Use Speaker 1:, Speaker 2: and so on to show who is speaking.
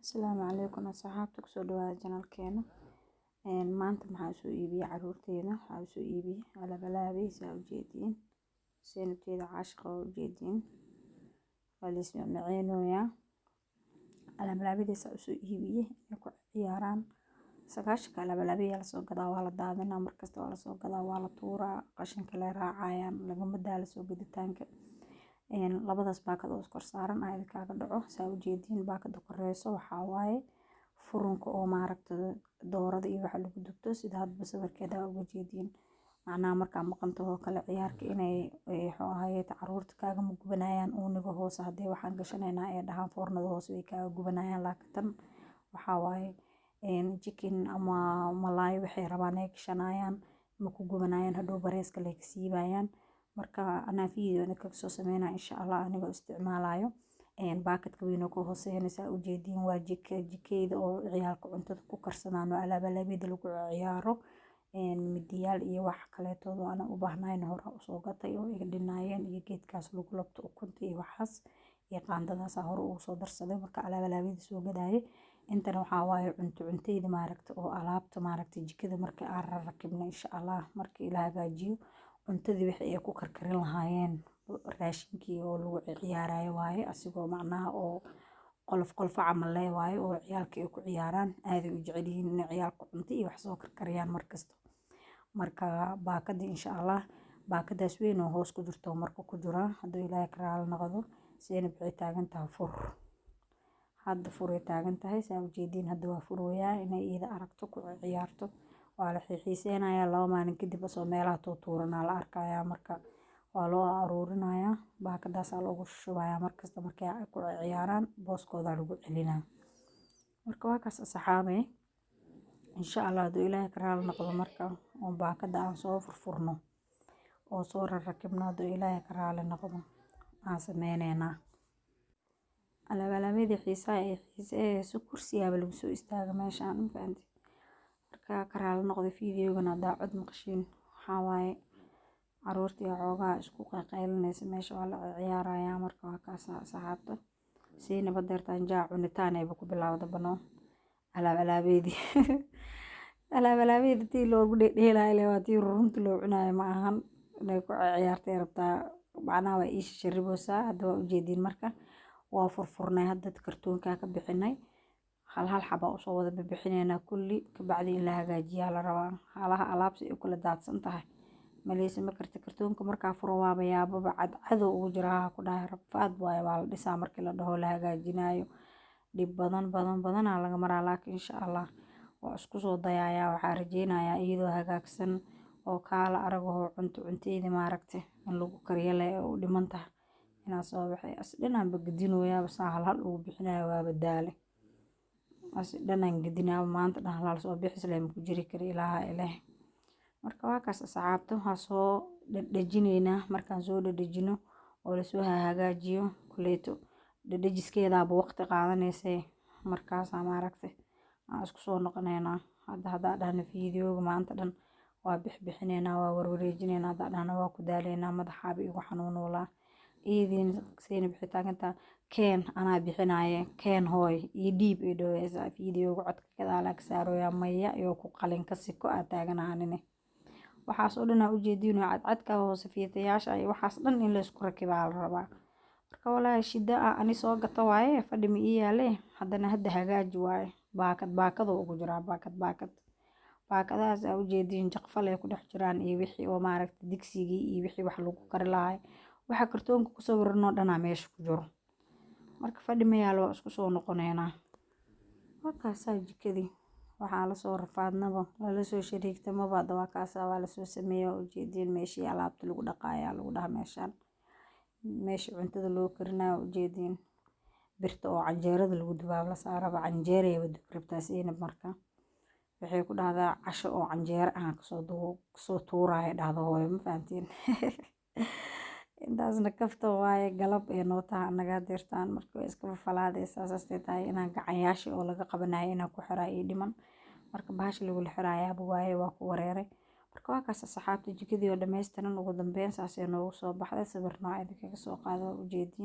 Speaker 1: Asalaamu calaykum asxaabta kusoo dhawaada channelkeena. Maanta maxaa soo iibiyay caruurteena? Waxaa soo iibiyay alaab saa u jeediin. Seenabteeda caashqa u jeediin. Waa la isma maceenoya. Alaabadiisa soo iibiyay inay ku ciyaaraan. Sagaashka alaabaya la soo gadaa waa la daadinaa markasta waa la soo gadaa waa la tuuraa qashinka la raacayaan lagama daalo soo gaditaanka. Labadaas baakad oo iskor saaran ay kaaga dhaco saa u jeediin baakada koreyso waxaa waaye furunka oo maaragtay doorada iyo waxa lagu dubto sida hadba sawirkeeda uga jeediin macnaha markaa maqantaho kale ciyaarka inay hay'ad caruurta kaaga gubanayaan uuniga hoose hadii waxaan gashanaynaa ee dhahaan foornada hoose way kaaga gubanayaan laakiin waxaa waaye chicken ama malaay waxay rabaan ay gashanayaan ma ku gubanayaan hadhow bareeska la siibayaan marka ana video ka soo sameynaa insha Allah aniga isticmaalayo baakadka weyn oo ku hooseynaysa u jeediin waa jikada oo ciyaalka cuntada ku karsadaan oo alaabada lagu ciyaaro midiyaal iyo wax kale oo ana u baahnayn hore u soo gatay oo iga dhinaayeen iyo geedkaas lagu labto ukunta iyo waxaas iyo qaandadaas hore u soo darsaday marka alaabada soo gadaayay intana waxaa waaye cuntayda maaragtay oo alaabta maaragtay jikada marka aan rakibno insha Allah markii la hagaajiyo cuntadii wixii ay ku karkarin lahaayeen raashinkii oo lagu ciyaarayo waaye asigoo macnaha oo qolof camal leh waaye oo ciyaalka ay ku ciyaaraan aad u jecel yihiin in ciyaalka cunto iyo wax soo karkariyaan markasta marka baakada insha Allah baakadaas weyn oo hoos ku jirto marka ku jira haduu Ilaahay ka raali noqdo seenab waxay taagan tahay fur hadda furay taagan tahay saa u jeediin hadda waa furooyaa inay iyada aragto ku ciyaarto waa la xiiseynaya laba maalin kadib soo meelaha tuurana la arkaya marka waa loo aruurinaya baakadaas loogu shubaya markasta markay ku ciyaaraan booskooda lagu celinaa marka waa kaas asxaabay insha Allah haduu Ilaahay ka raali noqdo marka oo baakada aan soo furfurno oo soo rakibno haduu Ilaahay ka raali noqdo aan sameeynaa alaabada xiisay si kursiga lagu soo istaaga meeshaan ma fahanti marka ka raali noqdo videogana daacad maqashin waxaa waaye caruurtii xoogaa isku qaylinaysa meesha waa la ciyaaraya marka waa kaas asxaabta siina badartaan jaa cunitaan ay ku bilowda bano alaabada tii loogu dheelay waa tii runtii loo cunayo ma ahan inay ku ciyaartay rabtaa macnaha waa ish sharibosa hadda waa u jeedin marka waa furfurnay hadda kartoonka ka bixinay hal xaba oo soo wada bixinayna kulli ka bacdi in la hagaajiyo la rabaa halaha alaabsi ay kula daadsan tahay malaysa ma karta kartoonka marka furo waaba yaababa cadcado ugu jira ku dhahay rafaad waaye waa la dhisaa markii la dhaho la hagaajinayo dib badan laga maraa laakiin insha Allah waa isku soo dayaaya waxaa rajeynayaa iyadoo hagaagsan oo kaala arago cuntayda maaragtay in lagu kariyo leh oo dhiman tahay inaa soo waxay asdhanaan bagdinooyaa bas hal ugu bixinayo waa badaale asdhanaan gadinaa maanta dhan hal soo bixis leh ku jiri kara ilaahay marka waa kaas asxaabta waxa soo dhajinayna markaan soo dhajino oo la soo hagaajiyo kuleeto dhajiskeeda waqti qaadanaysa markaas maaragtay aan isku soo noqonaynaa hadda dhahna videoga maanta dhan waa bixinayna waa warwareejinayna dhahna waa ku daaleena madaxa igu xanuunoola idin seenab xitaaganta keen ana bixinaaye keen hooy ii dhiib ee dhaweysa videoga codka gadaal ka saarooya maya iyo ku qalin ka siko aad taaganaanine waxaas oo dhan u jeedino cadcadka hoose fiitayaasha ay waxaas dhan in la isku rakibaa la rabaa marka walaahi shida ani soo gato waaye fadhi ma iyaale haddana hadda hagaaji waaye baakad ugu jira baakadaas u jeedin jaqfal ay ku dhex jiraan iyo wixii oo maaragtay digsigii iyo wixii wax lagu kari lahaay waxa kartoonka ku sawirno dhana meesha ku jiro marka fadhi ma yaalo isku soo noqoneena markaas jikadii waxaa la soo rafaadnaba la soo shariigtama baad waa kaas waa la soo sameeyo u jeedin meeshii alaabta lagu dhaqaaya lagu dhaha meesha cuntada loo karinayo u jeedin birta oo canjeerada lagu dubaab la saaraba canjeerada wada rabtaa siinab marka waxay ku dhahdaa casho oo canjeer ah kasoo tuuraya dhahdo hooyo ma fahantiin intaasna kafta waaye galab ee nootaha anaga dirtaan marka iska falaadaysa saastay tahay inaan gacanyaasha oo laga qabanayo inaan ku xiraa ii dhiman marka bahasha lagu xiraaya waaye waa ku wareeray marka waa kaas asxaabta jikadii oo dhameystiran ugu dambeyn saasay noogu soo baxday sawir nooc idinkaga soo qaado u jeedin